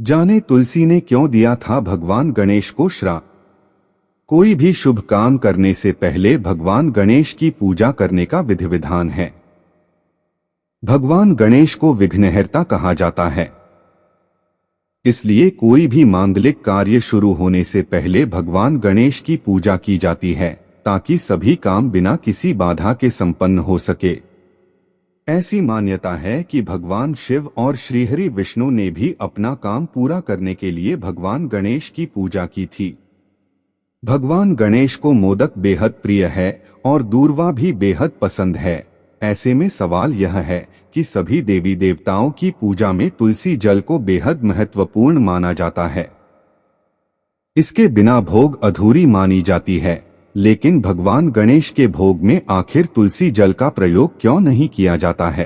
जाने तुलसी ने क्यों दिया था भगवान गणेश को श्राप। कोई भी शुभ काम करने से पहले भगवान गणेश की पूजा करने का विधि विधान है। भगवान गणेश को विघ्नहर्ता कहा जाता है। इसलिए कोई भी मांगलिक कार्य शुरू होने से पहले भगवान गणेश की पूजा की जाती है, ताकि सभी काम बिना किसी बाधा के संपन्न हो सके। ऐसी मान्यता है कि भगवान शिव और श्रीहरि विष्णु ने भी अपना काम पूरा करने के लिए भगवान गणेश की पूजा की थी। भगवान गणेश को मोदक बेहद प्रिय है और दूर्वा भी बेहद पसंद है। ऐसे में सवाल यह है कि सभी देवी देवताओं की पूजा में तुलसी जल को बेहद महत्वपूर्ण माना जाता है। इसके बिना भोग अधूरी मानी जाती है। लेकिन भगवान गणेश के भोग में आखिर तुलसी जल का प्रयोग क्यों नहीं किया जाता है?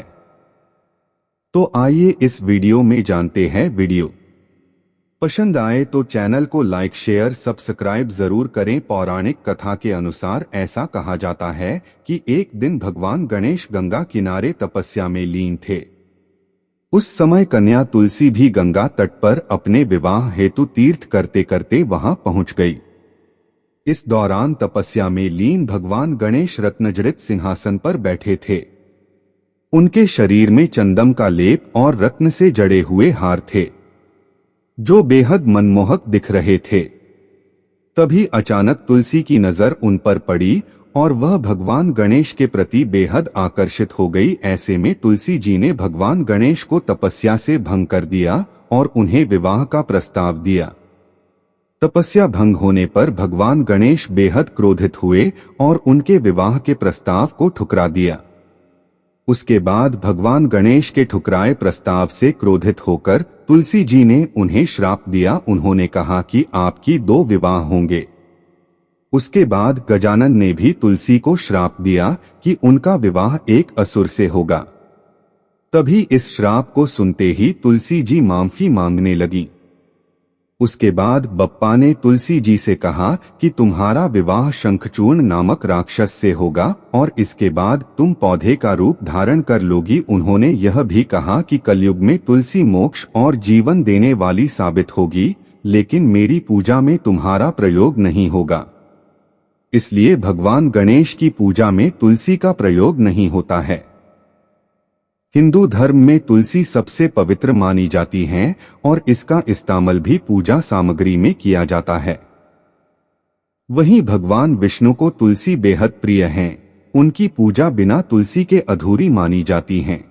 तो आइए इस वीडियो में जानते हैं। वीडियो पसंद आए तो चैनल को लाइक शेयर सब्सक्राइब जरूर करें। पौराणिक कथा के अनुसार ऐसा कहा जाता है कि एक दिन भगवान गणेश गंगा किनारे तपस्या में लीन थे। उस समय कन्या तुलसी भी गंगा तट पर अपने विवाह हेतु तीर्थ करते करते वहां पहुंच गई। इस दौरान तपस्या में लीन भगवान गणेश रत्नजड़ित सिंहासन पर बैठे थे। उनके शरीर में चंदन का लेप और रत्न से जड़े हुए हार थे, जो बेहद मनमोहक दिख रहे थे। तभी अचानक तुलसी की नजर उन पर पड़ी और वह भगवान गणेश के प्रति बेहद आकर्षित हो गई। ऐसे में तुलसी जी ने भगवान गणेश को तपस्या से भंग कर दिया और उन्हें विवाह का प्रस्ताव दिया। तपस्या भंग होने पर भगवान गणेश बेहद क्रोधित हुए और उनके विवाह के प्रस्ताव को ठुकरा दिया। उसके बाद भगवान गणेश के ठुकराए प्रस्ताव से क्रोधित होकर तुलसी जी ने उन्हें श्राप दिया। उन्होंने कहा कि आपकी 2 विवाह होंगे। उसके बाद गजानन ने भी तुलसी को श्राप दिया कि उनका विवाह एक असुर से होगा। तभी इस श्राप को सुनते ही तुलसी जी माफी मांगने लगी। उसके बाद बप्पा ने तुलसी जी से कहा कि तुम्हारा विवाह शंखचूर्ण नामक राक्षस से होगा और इसके बाद तुम पौधे का रूप धारण कर लोगी। उन्होंने यह भी कहा कि कलयुग में तुलसी मोक्ष और जीवन देने वाली साबित होगी, लेकिन मेरी पूजा में तुम्हारा प्रयोग नहीं होगा। इसलिए भगवान गणेश की पूजा में तुलसी का प्रयोग नहीं होता है। हिंदू धर्म में तुलसी सबसे पवित्र मानी जाती है और इसका इस्तेमाल भी पूजा सामग्री में किया जाता है। वहीं भगवान विष्णु को तुलसी बेहद प्रिय है। उनकी पूजा बिना तुलसी के अधूरी मानी जाती है।